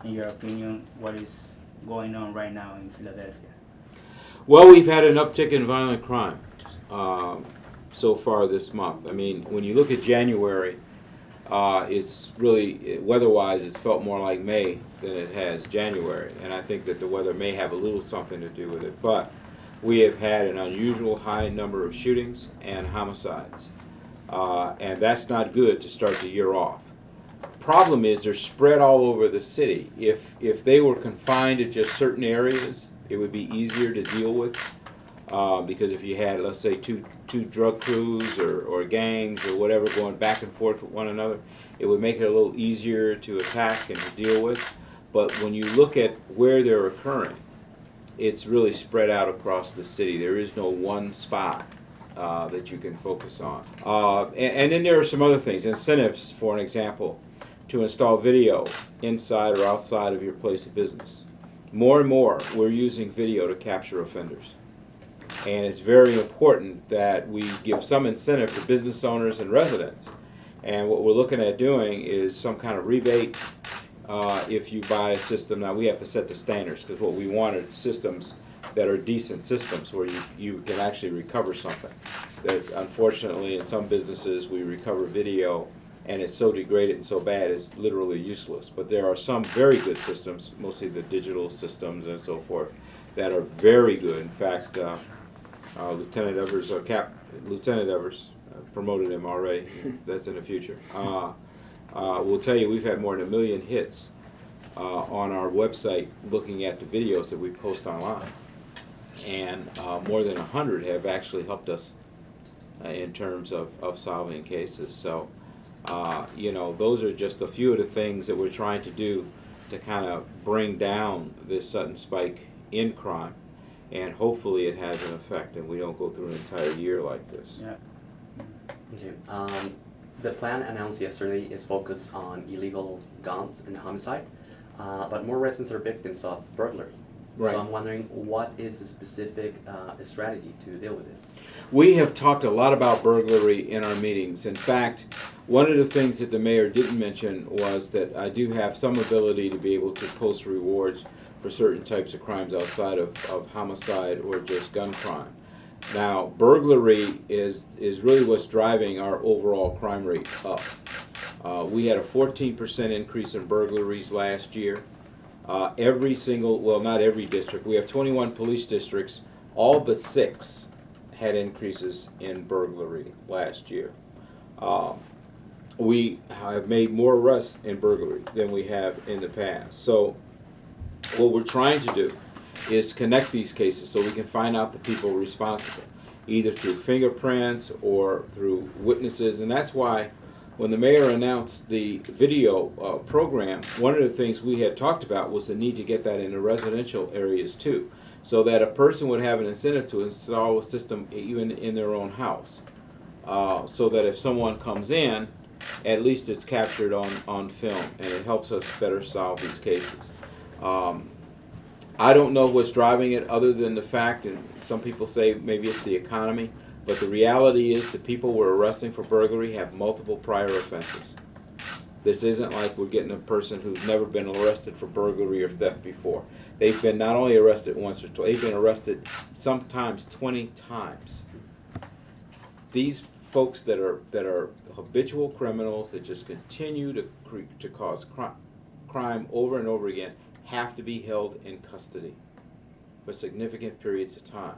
in your opinion, what is going on right now in Philadelphia? Well, we've had an uptick in violent crime so far this month. I mean, when you look at January, it's really, weather-wise, it's felt more like May than it has January. And I think that the weather may have a little something to do with it. But we have had an unusual high number of shootings and homicides. And that's not good to start the year off. Problem is they're spread all over the city. If they were confined to just certain areas, it would be easier to deal with. Because if you had, let's say, two drug crews or gangs or whatever going back and forth with one another, it would make it a little easier to attack and to deal with. But when you look at where they're occurring, it's really spread out across the city. There is no one spot that you can focus on. And then there are some other things, incentives, for an example, to install video inside or outside of your place of business. More and more, we're using video to capture offenders. And it's very important that we give some incentive to business owners and residents. And what we're looking at doing is some kind of rebate if you buy a system. Now, we have to set the standards, because what we want are systems that are decent systems where you can actually recover something. That, unfortunately, in some businesses, we recover video and it's so degraded and so bad it's literally useless. But there are some very good systems, mostly the digital systems and so forth, that are very good. In fact, Lieutenant Evers, Lieutenant Evers, promoted him already. That's in the future. We'll tell you we've had more than 1 million hits on our website looking at the videos that we post online. And more than 100 have actually helped us in terms of solving cases. So, you know, those are just a few of the things that we're trying to do to kind of bring down this sudden spike in crime. And hopefully it has an effect and we don't go through an entire year like this. Yeah. Okay. The plan announced yesterday is focused on illegal guns and homicide, but more residents are victims of burglary. Right. So I'm wondering, what is the specific strategy to deal with this? We have talked a lot about burglary in our meetings. In fact, one of the things that the mayor didn't mention was that I do have some ability to be able to post rewards for certain types of crimes outside of homicide or just gun crime. Now, burglary is really what's driving our overall crime rate up. We had a 14% increase in burglaries last year. Every single, well, not every district, we have 21 police districts, all but 6 had increases in burglary last year. We have made more arrests in burglary than we have in the past. So what we're trying to do is connect these cases so we can find out the people responsible, either through fingerprints or through witnesses. And that's why when the mayor announced the video program, one of the things we had talked about was the need to get that into residential areas too, so that a person would have an incentive to install a system even in their own house, so that if someone comes in, at least it's captured on film and it helps us better solve these cases. I don't know what's driving it other than the fact, and some people say maybe it's the economy, but the reality is the people we're arresting for burglary have multiple prior offenses. This isn't like we're getting a person who's never been arrested for burglary or theft before. They've been not only arrested once or twice, they've been arrested sometimes 20 times. These folks that are habitual criminals that just continue to cause crime over and over again have to be held in custody for significant periods of time.